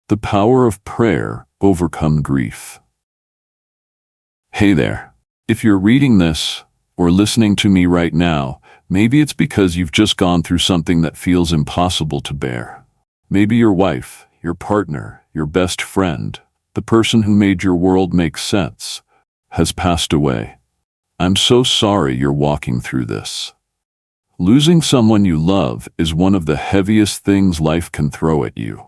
The power of prayer overcome grief. Hey there. If you're reading this or listening to me right now, maybe it's because you've just gone through something that feels impossible to bear. Maybe your wife, your partner, your best friend, the person who made your world make sense, has passed away. I'm so sorry you're walking through this. Losing someone you love is one of the heaviest things life can throw at you.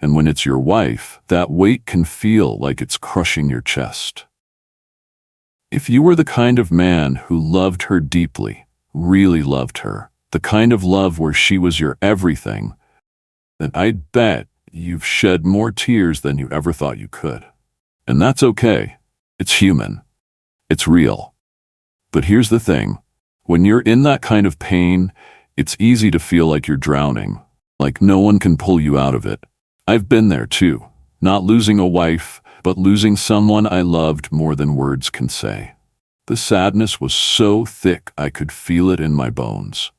And when it's your wife, that weight can feel like it's crushing your chest. If you were the kind of man who loved her deeply, really loved her, the kind of love where she was your everything, then I'd bet you've shed more tears than you ever thought you could. And that's okay. It's human. It's real. But here's the thing. When you're in that kind of pain, it's easy to feel like you're drowning, like no one can pull you out of it. I've been there too. Not losing a wife, but losing someone I loved more than words can say. The sadness was so thick I could feel it in my bones.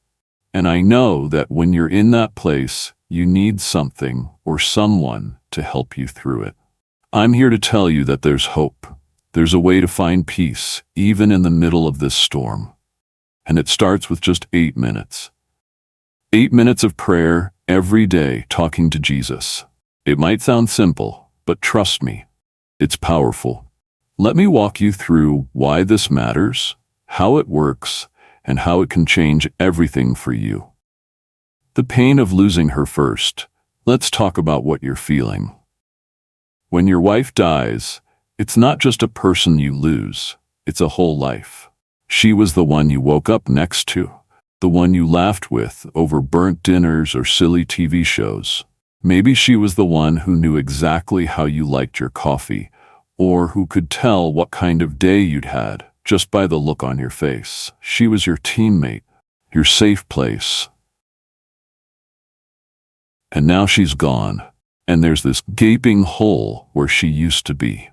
And I know that when you're in that place, you need something or someone to help you through it. I'm here to tell you that there's hope. There's a way to find peace, even in the middle of this storm. And it starts with just 8 minutes. 8 minutes of prayer every day, talking to Jesus. It might sound simple, but trust me, it's powerful. Let me walk you through why this matters, how it works, and how it can change everything for you. The pain of losing her first. Let's talk about what you're feeling. When your wife dies, it's not just a person you lose, it's a whole life. She was the one you woke up next to, the one you laughed with over burnt dinners or silly TV shows. Maybe she was the one who knew exactly how you liked your coffee, or who could tell what kind of day you'd had just by the look on your face. She was your teammate, your safe place. And now she's gone, and there's this gaping hole where she used to be.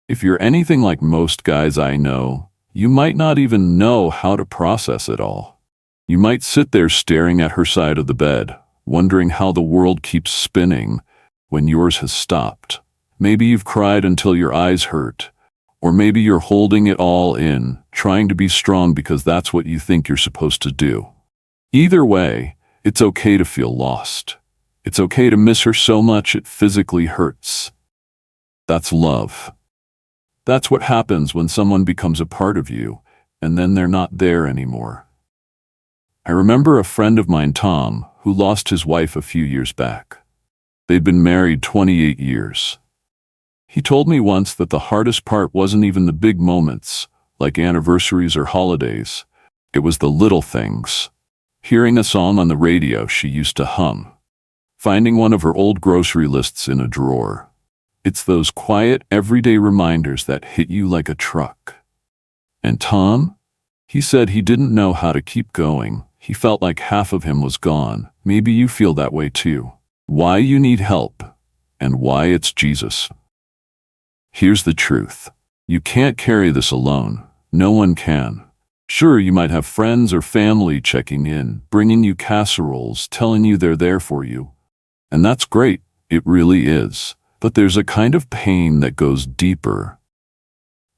If you're anything like most guys I know, you might not even know how to process it all. You might sit there staring at her side of the bed, wondering how the world keeps spinning when yours has stopped. Maybe you've cried until your eyes hurt, or maybe you're holding it all in, trying to be strong because that's what you think you're supposed to do. Either way, it's okay to feel lost. It's okay to miss her so much it physically hurts. That's love. That's what happens when someone becomes a part of you, and then they're not there anymore. I remember a friend of mine, Tom, who lost his wife a few years back. They'd been married 28 years. He told me once that the hardest part wasn't even the big moments, like anniversaries or holidays. It was the little things. Hearing a song on the radio she used to hum. Finding one of her old grocery lists in a drawer. It's those quiet, everyday reminders that hit you like a truck. And Tom? He said he didn't know how to keep going. He felt like half of him was gone. Maybe you feel that way too. Why you need help, and why it's Jesus. Here's the truth. You can't carry this alone. No one can. Sure, you might have friends or family checking in, bringing you casseroles, telling you they're there for you. And that's great. It really is. But there's a kind of pain that goes deeper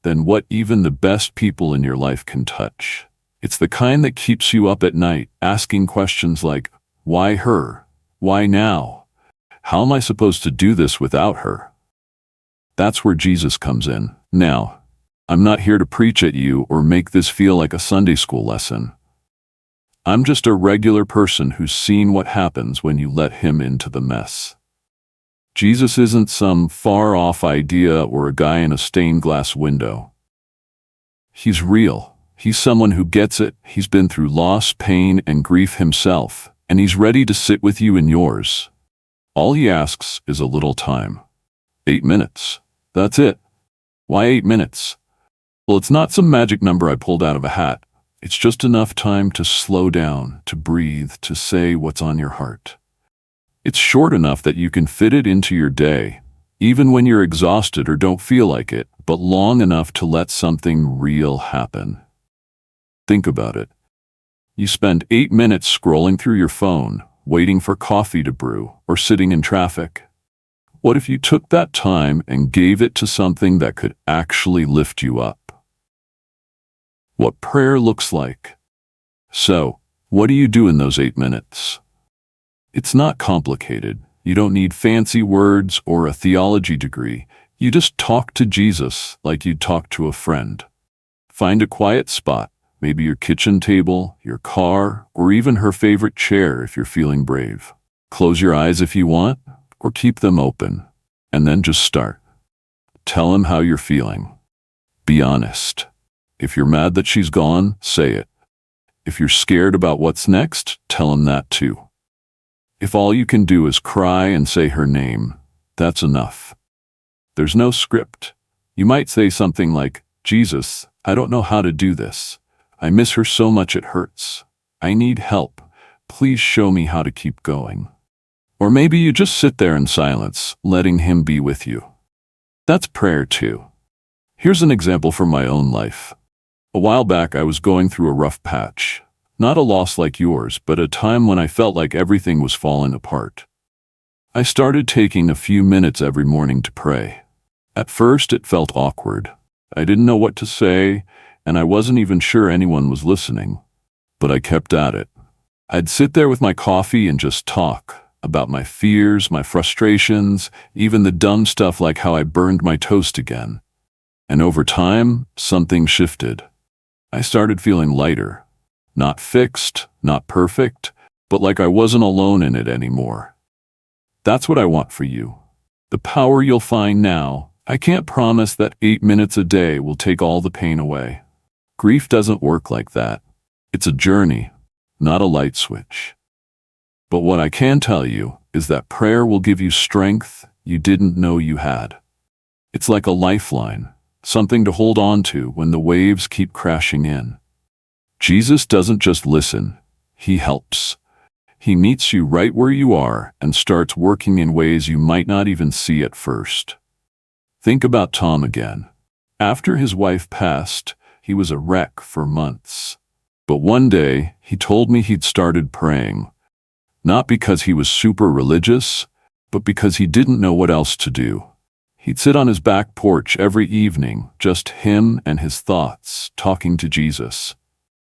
than what even the best people in your life can touch. It's the kind that keeps you up at night, asking questions like, why her? Why now? How am I supposed to do this without her? That's where Jesus comes in. Now, I'm not here to preach at you or make this feel like a Sunday school lesson. I'm just a regular person who's seen what happens when you let him into the mess. Jesus isn't some far-off idea or a guy in a stained glass window. He's real. He's someone who gets it. He's been through loss, pain, and grief himself, and he's ready to sit with you in yours. All he asks is a little time. 8 minutes. That's it. Why 8 minutes? Well, it's not some magic number I pulled out of a hat. It's just enough time to slow down, to breathe, to say what's on your heart. It's short enough that you can fit it into your day, even when you're exhausted or don't feel like it, but long enough to let something real happen. Think about it. You spend 8 minutes scrolling through your phone, waiting for coffee to brew, or sitting in traffic. What if you took that time and gave it to something that could actually lift you up? What prayer looks like. So, what do you do in those 8 minutes? It's not complicated. You don't need fancy words or a theology degree. You just talk to Jesus like you'd talk to a friend. Find a quiet spot, maybe your kitchen table, your car, or even her favorite chair if you're feeling brave. Close your eyes if you want, or keep them open, and then just start. Tell him how you're feeling. Be honest. If you're mad that she's gone, say it. If you're scared about what's next, tell him that too. If all you can do is cry and say her name, that's enough. There's no script. You might say something like, "Jesus, I don't know how to do this. I miss her so much it hurts. I need help. Please show me how to keep going." Or maybe you just sit there in silence, letting him be with you. That's prayer too. Here's an example from my own life. A while back I was going through a rough patch. Not a loss like yours, but a time when I felt like everything was falling apart. I started taking a few minutes every morning to pray. At first it felt awkward. I didn't know what to say, and I wasn't even sure anyone was listening. But I kept at it. I'd sit there with my coffee and just talk about my fears, my frustrations, even the dumb stuff like how I burned my toast again. And over time, something shifted. I started feeling lighter. Not fixed, not perfect, but like I wasn't alone in it anymore. That's what I want for you. The power you'll find now. I can't promise that 8 minutes a day will take all the pain away. Grief doesn't work like that. It's a journey, not a light switch. But what I can tell you is that prayer will give you strength you didn't know you had. It's like a lifeline, something to hold on to when the waves keep crashing in. Jesus doesn't just listen, he helps. He meets you right where you are and starts working in ways you might not even see at first. Think about Tom again. After his wife passed, he was a wreck for months. But one day, he told me he'd started praying. Not because he was super religious, but because he didn't know what else to do. He'd sit on his back porch every evening, just him and his thoughts, talking to Jesus.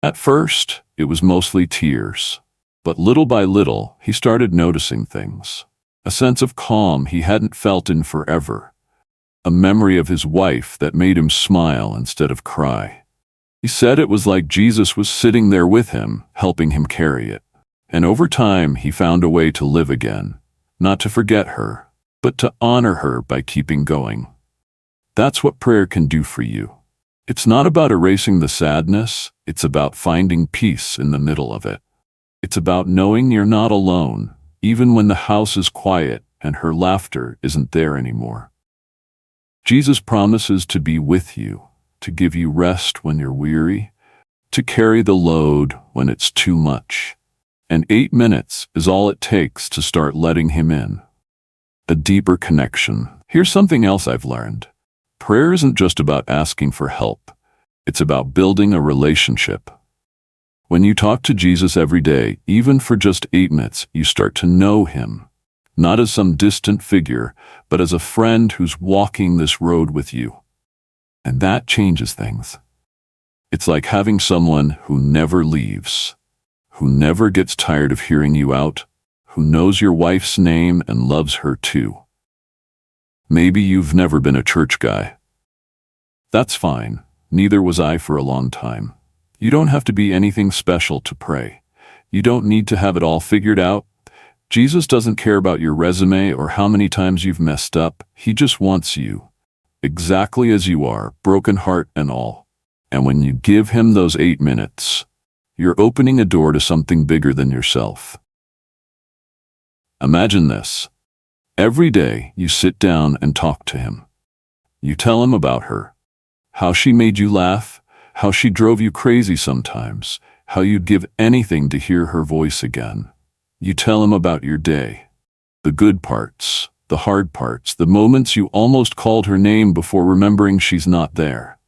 At first, it was mostly tears. But little by little, he started noticing things. A sense of calm he hadn't felt in forever. A memory of his wife that made him smile instead of cry. He said it was like Jesus was sitting there with him, helping him carry it. And over time, he found a way to live again. Not to forget her, but to honor her by keeping going. That's what prayer can do for you. It's not about erasing the sadness, it's about finding peace in the middle of it. It's about knowing you're not alone, even when the house is quiet and her laughter isn't there anymore. Jesus promises to be with you, to give you rest when you're weary, to carry the load when it's too much. And 8 minutes is all it takes to start letting him in. A deeper connection. Here's something else I've learned. Prayer isn't just about asking for help. It's about building a relationship. When you talk to Jesus every day, even for just 8 minutes, you start to know him. Not as some distant figure, but as a friend who's walking this road with you. And that changes things. It's like having someone who never leaves, who never gets tired of hearing you out, who knows your wife's name and loves her too. Maybe you've never been a church guy. That's fine. Neither was I for a long time. You don't have to be anything special to pray. You don't need to have it all figured out. Jesus doesn't care about your resume or how many times you've messed up. He just wants you, exactly as you are, broken heart and all. And when you give him those 8 minutes, you're opening a door to something bigger than yourself. Imagine this. Every day you sit down and talk to him. You tell him about her, how she made you laugh, how she drove you crazy sometimes, how you'd give anything to hear her voice again. You tell him about your day, the good parts, the hard parts, the moments you almost called her name before remembering she's not there.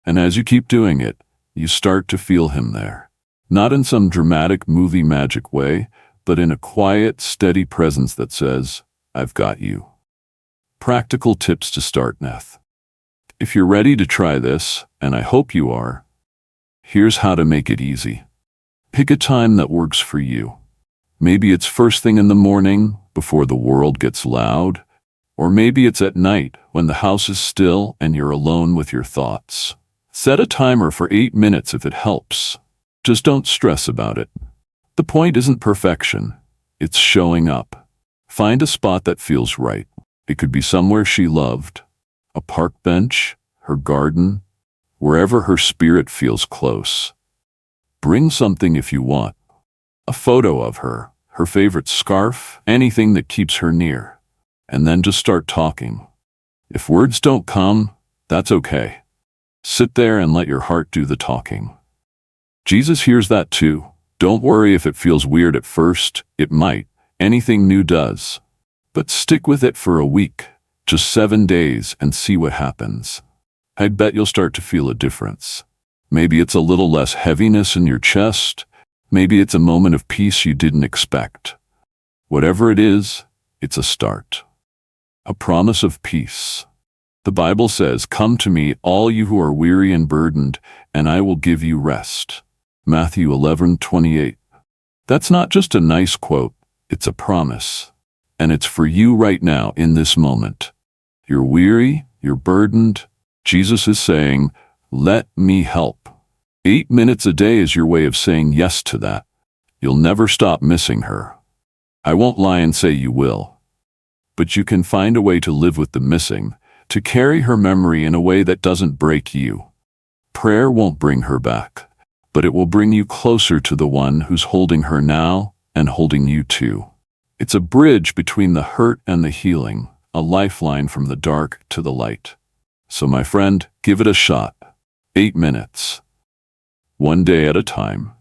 And as you keep doing it, you start to feel him there. Not in some dramatic movie magic way, but in a quiet, steady presence that says, "I've got you." practical tips to start with. If you're ready to try this, and I hope you are, here's how to make it easy. Pick a time that works for you. Maybe it's first thing in the morning, before the world gets loud, or maybe it's at night when the house is still and you're alone with your thoughts. Set a timer for 8 minutes if it helps. Just don't stress about it. The point isn't perfection, it's showing up. Find a spot that feels right. It could be somewhere she loved, a park bench, her garden, wherever her spirit feels close. Bring something if you want. A photo of her, her favorite scarf, anything that keeps her near. And then just start talking. If words don't come, that's okay. Sit there and let your heart do the talking. Jesus hears that too. Don't worry if it feels weird at first, it might. Anything new does. But stick with it for a week, just 7 days, and see what happens. I bet you'll start to feel a difference. Maybe it's a little less heaviness in your chest. Maybe it's a moment of peace you didn't expect. Whatever it is, it's a start. A promise of peace. The Bible says, "Come to me, all you who are weary and burdened, and I will give you rest." Matthew 11:28. That's not just a nice quote, it's a promise. And it's for you right now in this moment. You're weary, you're burdened. Jesus is saying, "Let me help." 8 minutes a day is your way of saying yes to that. You'll never stop missing her. I won't lie and say you will. But you can find a way to live with the missing, to carry her memory in a way that doesn't break you. Prayer won't bring her back, but it will bring you closer to the one who's holding her now and holding you too. It's a bridge between the hurt and the healing, a lifeline from the dark to the light. So my friend, give it a shot. 8 minutes. One day at a time.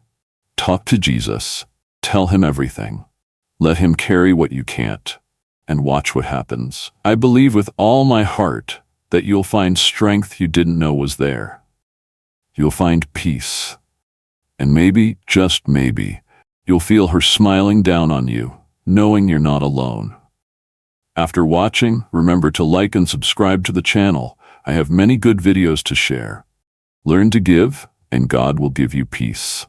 Talk to Jesus. Tell him everything. Let him carry what you can't. And watch what happens. I believe with all my heart that you'll find strength you didn't know was there. You'll find peace. And maybe, just maybe, you'll feel her smiling down on you, knowing you're not alone. After watching, remember to like and subscribe to the channel. I have many good videos to share. Learn to give, and God will give you peace.